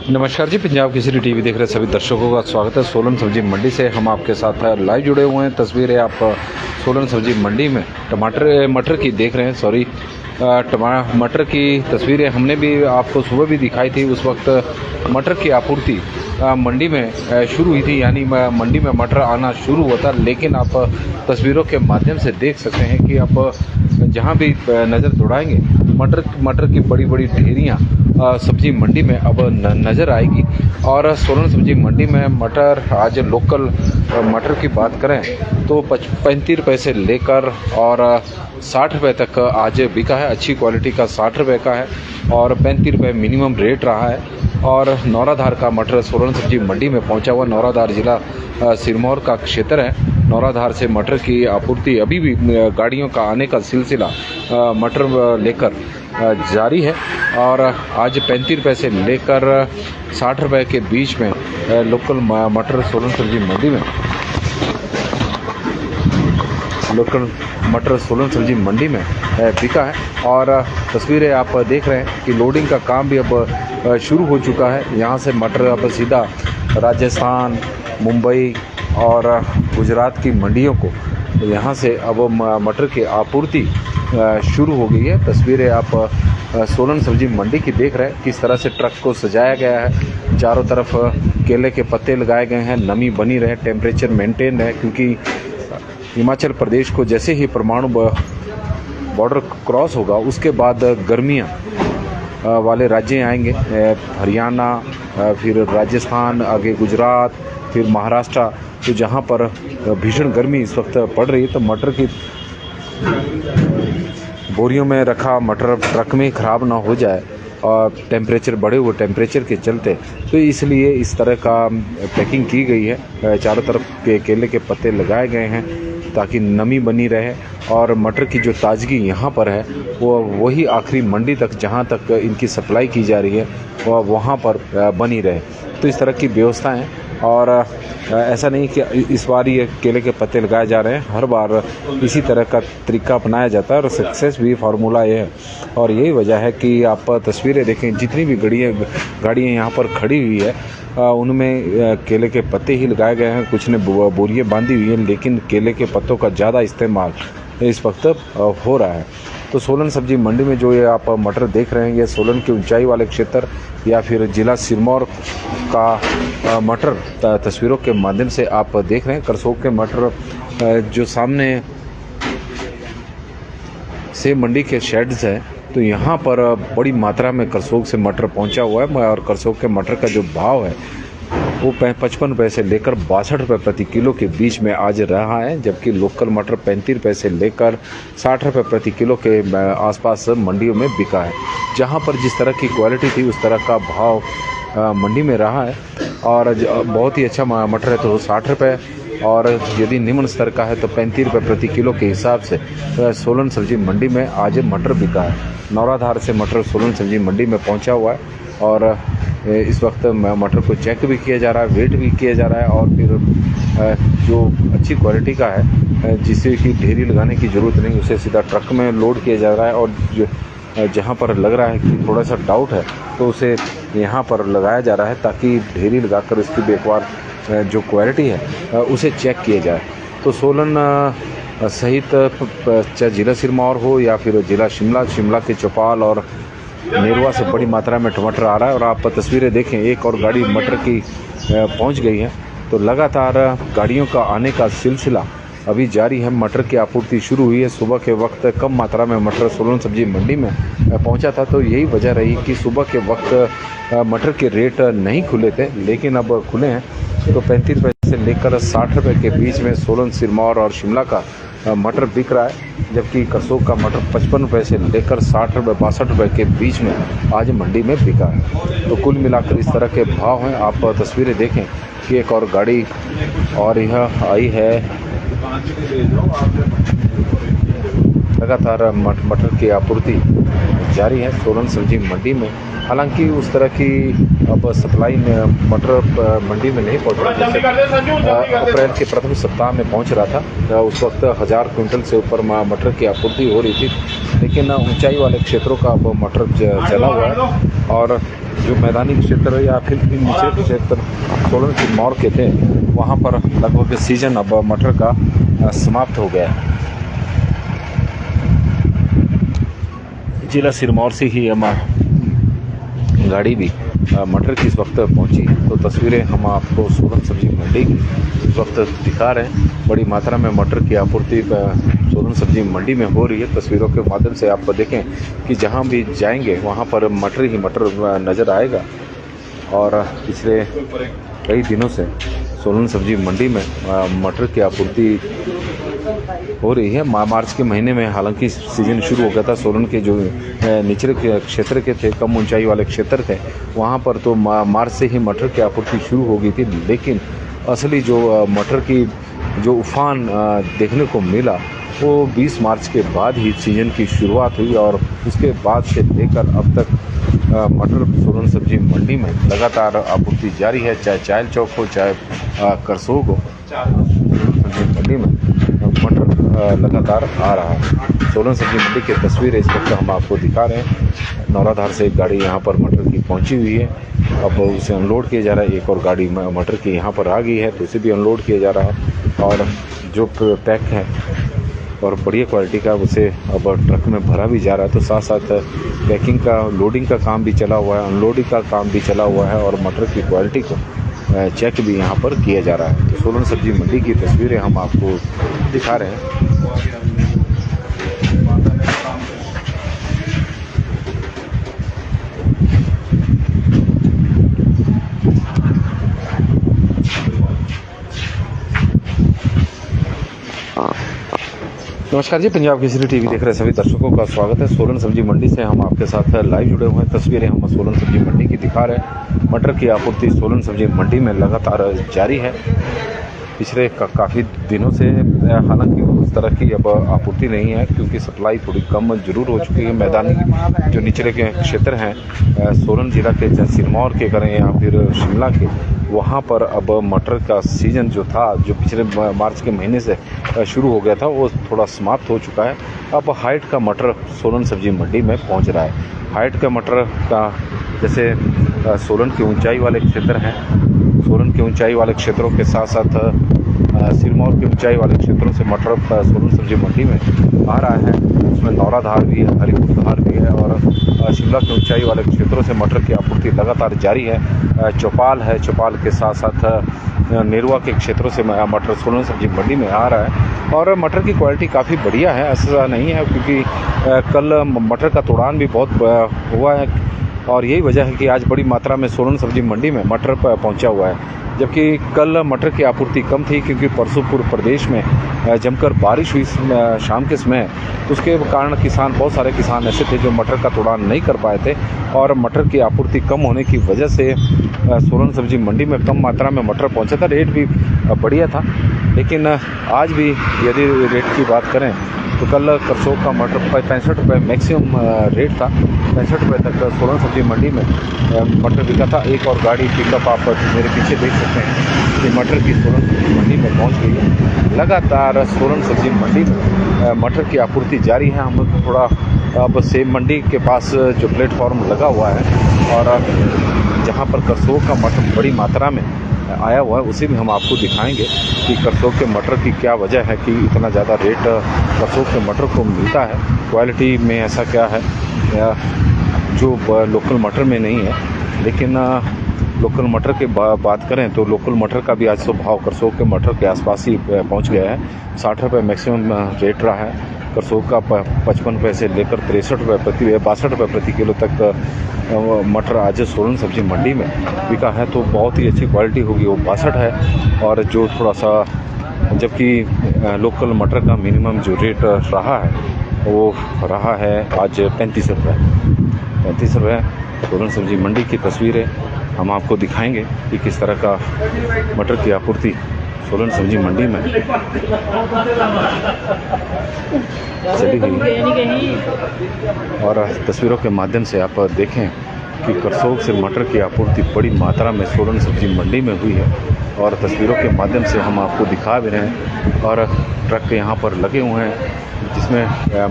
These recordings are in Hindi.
नमस्कार जी, पंजाब केसरी टीवी देख रहे सभी दर्शकों का स्वागत है। सोलन सब्जी मंडी से हम आपके साथ लाइव जुड़े हुए हैं। तस्वीरें आप सोलन सब्जी मंडी में मटर की देख रहे हैं। मटर की तस्वीरें हमने भी आपको सुबह भी दिखाई थी। उस वक्त मटर की आपूर्ति मंडी में शुरू हुई थी, यानी मंडी में मटर आना शुरू हुआ था। लेकिन आप तस्वीरों के माध्यम से देख सकते हैं कि आप जहां भी नज़र दौड़ाएंगे मटर की बड़ी बड़ी ढेरियां सब्जी मंडी में अब नज़र आएगी। और सोलन सब्जी मंडी में मटर, आज लोकल मटर की बात करें तो 35 रुपये से लेकर और 60 रुपये तक आज बिका है। अच्छी क्वालिटी का 60 रुपये का है और 35 रुपये मिनिमम रेट रहा है। और नौराधार का मटर सोलन सब्जी मंडी में पहुंचा हुआ। नौराधार जिला सिरमौर का क्षेत्र है। नौराधार से मटर की आपूर्ति अभी भी गाड़ियों का आने का सिलसिला मटर लेकर जारी है। और आज 35 रुपये से लेकर 60 रुपये के बीच में लोकल मटर सोलन सब्जी मंडी में बिका है। और तस्वीरें आप देख रहे हैं कि लोडिंग का काम भी अब शुरू हो चुका है। यहाँ से मटर अब सीधा राजस्थान, मुंबई और गुजरात की मंडियों को यहाँ से अब मटर की आपूर्ति शुरू हो गई है। तस्वीरें आप सोलन सब्जी मंडी की देख रहे हैं, किस तरह से ट्रक को सजाया गया है। चारों तरफ केले के पत्ते लगाए गए हैं, नमी बनी रहे, टेम्परेचर मेंटेन है। क्योंकि हिमाचल प्रदेश को जैसे ही परमाणु बॉर्डर क्रॉस होगा उसके बाद गर्मियाँ वाले राज्य आएंगे, हरियाणा, फिर राजस्थान, आगे गुजरात, फिर महाराष्ट्र। तो जहाँ पर भीषण गर्मी इस वक्त पड़ रही है, तो मटर की बोरियों में रखा मटर ट्रक में ख़राब ना हो जाए और टेम्परेचर बढ़े हुए टेम्परेचर के चलते, तो इसलिए इस तरह का पैकिंग की गई है। चारों तरफ के केले के पत्ते लगाए गए हैं ताकि नमी बनी रहे और मटर की जो ताजगी यहाँ पर है वो वही आखिरी मंडी तक, जहाँ तक इनकी सप्लाई की जा रही है, वहाँ पर बनी रहे। तो इस तरह की व्यवस्था है। और ऐसा नहीं कि इस बार ये केले के पत्ते लगाए जा रहे हैं, हर बार इसी तरह का तरीका अपनाया जाता है और सक्सेस भी फार्मूला ये है। और यही वजह है कि आप तस्वीरें देखें, जितनी भी गाड़ियाँ यहाँ पर खड़ी हुई है उनमें केले के पत्ते ही लगाए गए हैं। कुछ ने बोरियाँ बांधी हुई हैं, लेकिन केले के पत्तों का ज़्यादा इस्तेमाल इस वक्त हो रहा है। तो सोलन सब्जी मंडी में जो ये आप मटर देख रहे हैं, ये सोलन के ऊंचाई वाले क्षेत्र या फिर जिला सिरमौर का मटर तस्वीरों के माध्यम से आप देख रहे हैं। करसोग के मटर जो सामने से मंडी के शेड्स हैं, तो यहाँ पर बड़ी मात्रा में करसोग से मटर पहुँचा हुआ है। और करसोग के मटर का जो भाव है वो 55 रुपये से लेकर 62 रुपये प्रति किलो के बीच में आज रहा है। जबकि लोकल मटर 35 रुपये से लेकर 60 रुपये प्रति किलो के आसपास मंडियों में बिका है। जहां पर जिस तरह की क्वालिटी थी उस तरह का भाव मंडी में रहा है। और बहुत ही अच्छा मटर है तो 60 रुपये, और यदि निम्न स्तर का है तो 35 रुपये प्रति किलो के हिसाब से सोलन सब्जी मंडी में आज मटर बिका है। नौराधार से मटर सोलन सब्जी मंडी में पहुँचा हुआ है और इस वक्त मटर को चेक भी किया जा रहा है, वेट भी किया जा रहा है। और फिर जो अच्छी क्वालिटी का है, जिसे कि ढेरी लगाने की ज़रूरत नहीं, उसे सीधा ट्रक में लोड किया जा रहा है। और जहाँ पर लग रहा है कि थोड़ा सा डाउट है तो उसे यहाँ पर लगाया जा रहा है ताकि ढेरी लगाकर इसकी भी एक बार जो क्वालिटी है उसे चेक किया जाए। तो सोलन सहित चाहे जिला सिरमौर हो या फिर जिला शिमला के चौपाल और नेरवा से बड़ी मात्रा में टमाटर आ रहा है। और आप तस्वीरें देखें, एक और गाड़ी मटर की पहुंच गई है। तो लगातार गाड़ियों का आने का सिलसिला अभी जारी है। मटर की आपूर्ति शुरू हुई है। सुबह के वक्त कम मात्रा में मटर सोलन सब्जी मंडी में पहुंचा था, तो यही वजह रही कि सुबह के वक्त मटर के रेट नहीं खुले थे, लेकिन अब खुले हैं। तो 35 रुपये से लेकर 60 रुपये के बीच में सोलन, सिरमौर और शिमला का मटर बिक रहा है, जबकि करसोग का मटर 55 रुपये से लेकर 60 रुपये 62 रुपये के बीच में आज मंडी में बिका है। तो कुल मिलाकर इस तरह के भाव हैं। आप तस्वीरें देखें कि एक और गाड़ी और यह आई है। लगातार मटर की आपूर्ति जारी है सोलन सब्जी मंडी में। हालांकि उस तरह की अब सप्लाई में मटर मंडी में नहीं पहुंच रहा। अप्रैल के प्रथम सप्ताह में पहुंच रहा था, उस वक्त 1000 क्विंटल से ऊपर मटर की आपूर्ति हो रही थी, लेकिन ऊंचाई वाले क्षेत्रों का अब मटर चला हुआ है और जो मैदानी क्षेत्र या फिर नीचे के क्षेत्र सोलन सिरमौर के थे, वहाँ पर लगभग सीजन अब मटर का समाप्त हो गया है। जिला सिरमौर से ही गाड़ी भी मटर की इस वक्त पहुंची। तो तस्वीरें हम आपको सोलन सब्जी मंडी की इस वक्त दिखा रहे हैं। बड़ी मात्रा में मटर की आपूर्ति सोलन सब्जी मंडी में हो रही है। तस्वीरों के माध्यम से आप देखें कि जहां भी जाएंगे वहां पर मटर ही मटर नज़र आएगा। और पिछले कई दिनों से सोलन सब्जी मंडी में मटर की आपूर्ति हो रही है। मार्च के महीने में हालांकि सीजन शुरू हो गया था। सोलन के जो निचले के क्षेत्र के थे, कम ऊंचाई वाले क्षेत्र थे, वहां पर तो मार्च से ही मटर की आपूर्ति शुरू हो गई थी, लेकिन असली जो मटर की जो उफान देखने को मिला वो 20 मार्च के बाद ही सीजन की शुरुआत हुई और उसके बाद से लेकर अब तक मटर सोलन सब्जी मंडी में लगातार आपूर्ति जारी है। चाहे चायल चौक हो, चाहे करसोग हो, सब्जी मंडी में मटर लगातार आ रहा है। सोलन सब्जी मंडी की तस्वीरें इस वक्त हम आपको दिखा रहे हैं। नौराधार से एक गाड़ी यहाँ पर मटर की पहुँची हुई है, अब उसे अनलोड किया जा रहा है। एक और गाड़ी मटर की यहाँ पर आ गई है, तो उसे भी अनलोड किया जा रहा है। और जो पैक है और बढ़िया क्वालिटी का उसे अब ट्रक में भरा भी जा रहा है। तो साथ साथ पैकिंग का, लोडिंग का काम भी चला हुआ है, अनलोडिंग का काम भी चला हुआ है और मटर की क्वालिटी को चेक भी यहाँ पर किया जा रहा है। तो सोलन सब्जी मंडी की तस्वीरें हम आपको दिखा रहे हैं। नमस्कार जी, पंजाब केसरी टीवी देख रहे सभी दर्शकों का स्वागत है। सोलन सब्जी मंडी से हम आपके साथ लाइव जुड़े हुए हैं। तस्वीरें हम सोलन सब्जी मंडी की दिखा रहे हैं। मटर की आपूर्ति सोलन सब्जी मंडी में लगातार जारी है। पिछले काफ़ी दिनों से हालांकि उस तरह की अब आपूर्ति नहीं है, क्योंकि सप्लाई थोड़ी कम जरूर हो चुकी है। मैदानी जो निचले के क्षेत्र हैं सोलन जिला के, चाहे सिरमौर के करें या फिर शिमला के, वहाँ पर अब मटर का सीज़न जो था, जो पिछले मार्च के महीने से शुरू हो गया था, वो थोड़ा समाप्त हो चुका है। अब हाइट का मटर सोलन सब्जी मंडी में पहुँच रहा है। हाइट का मटर का जैसे सोलन के ऊंचाई वाले क्षेत्र हैं, सोलन के ऊंचाई वाले क्षेत्रों के साथ साथ सिरमौर के ऊंचाई वाले क्षेत्रों से मटर सोलन सब्जी मंडी में आ रहा है। उसमें नौराधार भी है, हरिपुर धार भी है और शिमला के ऊंचाई वाले क्षेत्रों से मटर की आपूर्ति लगातार जारी है। चौपाल है, चौपाल के साथ साथ नेरुआ के क्षेत्रों से मटर सोलन सब्जी मंडी में आ रहा है। और मटर की क्वालिटी काफ़ी बढ़िया है, ऐसा नहीं है, क्योंकि कल मटर का तोड़ान भी बहुत हुआ है और यही वजह है कि आज बड़ी मात्रा में सोलन सब्जी मंडी में मटर पहुंचा हुआ है। जबकि कल मटर की आपूर्ति कम थी, क्योंकि परसों पूर्व प्रदेश में जमकर बारिश हुई शाम के समय, तो उसके कारण बहुत सारे किसान ऐसे थे जो मटर का तोड़ान नहीं कर पाए थे और मटर की आपूर्ति कम होने की वजह से सोलन सब्जी मंडी में कम मात्रा में मटर पहुंचा था। रेट भी बढ़िया था, लेकिन आज भी यदि रेट की बात करें तो कल करसोग का मटर 65 रुपये मैक्सिमम रेट था। 65 रुपये तक सोलन सब्जी मंडी में मटर बिका था। एक और गाड़ी पिकअप आप मेरे पीछे देख सकते हैं कि मटर की सोलन सब्जी मंडी में पहुंच गई है। लगातार सोलन सब्जी मंडी में मटर की आपूर्ति जारी है। हम लोग थोड़ा अब सेब मंडी के पास जो प्लेटफॉर्म लगा हुआ है और जहां पर करसोग का मटर बड़ी मात्रा में आया हुआ है, उसे भी हम आपको दिखाएंगे कि करसोग के मटर की क्या वजह है कि इतना ज़्यादा रेट करसोग के मटर को मिलता है। क्वालिटी में ऐसा क्या है जो लोकल मटर में नहीं है। लेकिन लोकल मटर की बात करें तो लोकल मटर का भी आज तो भाव करसोग के मटर के आसपास ही पहुंच गया है। 60 रुपये मैक्सिमम रेट रहा है करसोग का। 55 रुपये से लेकर 63 रुपये 62 रुपये प्रति किलो तक मटर आज सोलन सब्जी मंडी में बिका है। तो बहुत ही अच्छी क्वालिटी होगी वो 62 है। और जो थोड़ा सा जबकि लोकल मटर का मिनिमम जो रेट रहा है वो रहा है आज 35 रुपये। 35 रुपये सोलन सब्जी मंडी की तस्वीरें हम आपको दिखाएंगे कि किस तरह का मटर की आपूर्ति सोलन सब्जी मंडी में चली हुई। और तस्वीरों के माध्यम से आप देखें कि करसोग से मटर की आपूर्ति बड़ी मात्रा में सोलन सब्जी मंडी में हुई है। और तस्वीरों के माध्यम से हम आपको दिखा भी रहे हैं। और ट्रक यहाँ पर लगे हुए हैं जिसमें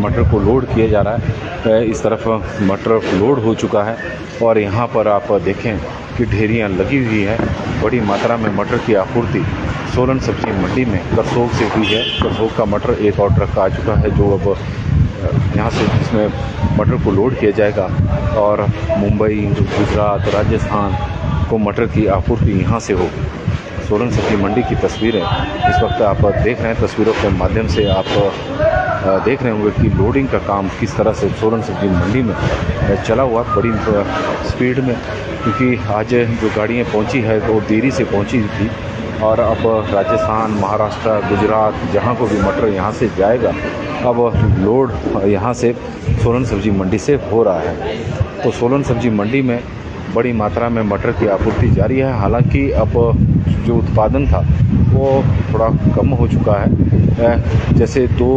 मटर को लोड किया जा रहा है। इस तरफ मटर लोड हो चुका है और यहाँ पर आप देखें कि ढेरियाँ लगी हुई है। बड़ी मात्रा में मटर की आपूर्ति सोलन सब्जी मंडी में करसोग से हुई है। करसोग का मटर एक और ट्रक आ चुका है जो अब यहाँ से जिसमें मटर को लोड किया जाएगा और मुंबई, गुजरात, राजस्थान को मटर की आपूर्ति यहाँ से होगी। सोलन सब्जी मंडी की तस्वीरें इस वक्त आप देख रहे हैं। तस्वीरों के माध्यम से आप देख रहे होंगे कि लोडिंग का काम किस तरह से सोलन सब्जी मंडी में चला हुआ बड़ी स्पीड में, क्योंकि आज जो गाड़ियाँ पहुँची है वो देरी से पहुँची थी। और अब राजस्थान, महाराष्ट्र, गुजरात जहाँ को भी मटर यहाँ से जाएगा अब लोड यहाँ से सोलन सब्जी मंडी से हो रहा है। तो सोलन सब्जी मंडी में बड़ी मात्रा में मटर की आपूर्ति जारी है। हालांकि अब जो उत्पादन था वो थोड़ा कम हो चुका है। जैसे 2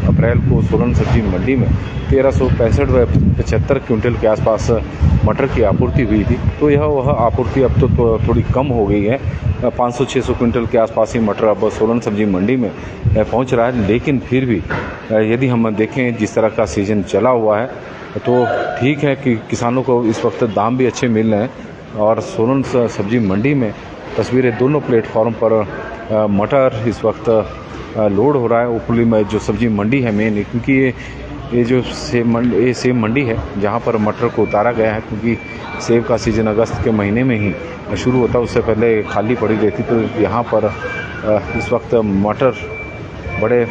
अप्रैल को सोलन सब्जी मंडी में 1365-75 क्विंटल के आसपास मटर की आपूर्ति हुई थी। तो वह आपूर्ति अब तो थोड़ी कम हो गई है। 500-600 क्विंटल के आसपास ही मटर अब सोलन सब्जी मंडी में पहुंच रहा है। लेकिन फिर भी यदि हम देखें जिस तरह का सीज़न चला हुआ है तो ठीक है कि किसानों को इस वक्त दाम भी अच्छे मिल रहे हैं। और सोलन सब्जी मंडी में तस्वीरें दोनों प्लेटफॉर्म पर मटर इस वक्त लोड हो रहा है। उपली में जो सब्जी मंडी है मेन, क्योंकि ये जो सेब मंडी है जहाँ पर मटर को उतारा गया है, क्योंकि सेब का सीज़न अगस्त के महीने में ही शुरू होता है, उससे पहले खाली पड़ी रहती। तो यहाँ पर इस वक्त मटर बड़े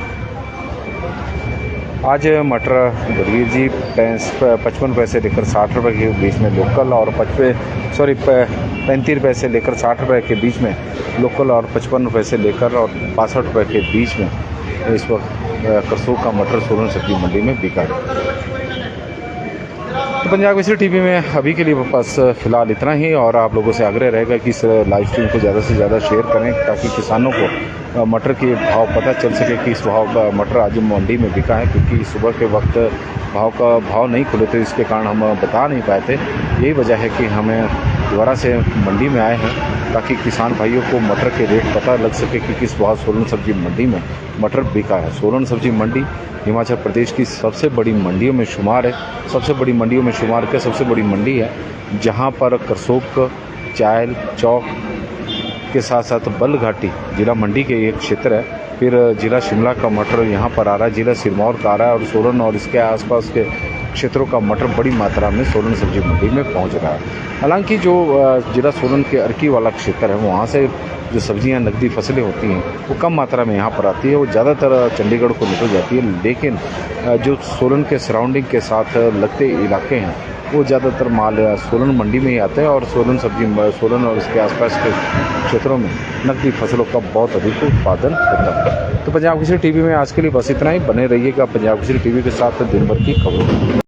आज मटर बलवीर जी 55 रुपये से लेकर 60 रुपये के बीच में लोकल और 35 रुपये से लेकर 60 रुपये के बीच में लोकल और 55 रुपये से लेकर और 62 रुपये के बीच में इस वक्त करसोग का मटर सोलन सब्जी मंडी में बिका है। तो पंजाब केसरी टीवी में अभी के लिए बस फिलहाल इतना ही। और आप लोगों से आग्रह रहेगा कि इस लाइव स्ट्रीम को ज़्यादा से ज़्यादा शेयर करें ताकि किसानों को मटर के भाव पता चल सके कि इस भाव का मटर आज मंडी में बिका है। क्योंकि सुबह के वक्त भाव नहीं खुले तो इसके कारण हम बता नहीं पाए थे। यही वजह है कि हमें दोबारा से मंडी में आए हैं ताकि किसान भाइयों को मटर के रेट पता लग सके कि किस भाव सोलन सब्जी मंडी में मटर बिका है। सोलन सब्जी मंडी हिमाचल प्रदेश की सबसे बड़ी मंडियों में शुमार है। सबसे बड़ी मंडियों में शुमार के सबसे बड़ी मंडी है जहां पर करसोग, चायल चौक के साथ साथ बलघाटी जिला मंडी के एक क्षेत्र है। फिर जिला शिमला का मटर यहाँ पर आ रहा है, जिला सिरमौर का आ रहा है और सोलन और इसके आसपास के क्षेत्रों का मटर बड़ी मात्रा में सोलन सब्जी मंडी में पहुँच रहा है। हालांकि जो जिला सोलन के अर्की वाला क्षेत्र है वहाँ से जो सब्जियां नकदी फसलें होती हैं वो कम मात्रा में यहाँ पर आती है। वो ज़्यादातर चंडीगढ़ को निकल जाती है। लेकिन जो सोलन के सराउंडिंग के साथ लगते इलाके हैं वो ज़्यादातर माल सोलन मंडी में ही आते हैं और सोलन और इसके आसपास के क्षेत्रों में नकदी फसलों का बहुत अधिक उत्पादन होता है। तो पंजाब केसरी टीवी में आज के लिए बस इतना ही। बने रहिएगा पंजाब केसरी टीवी के साथ दिन भर की खबरों।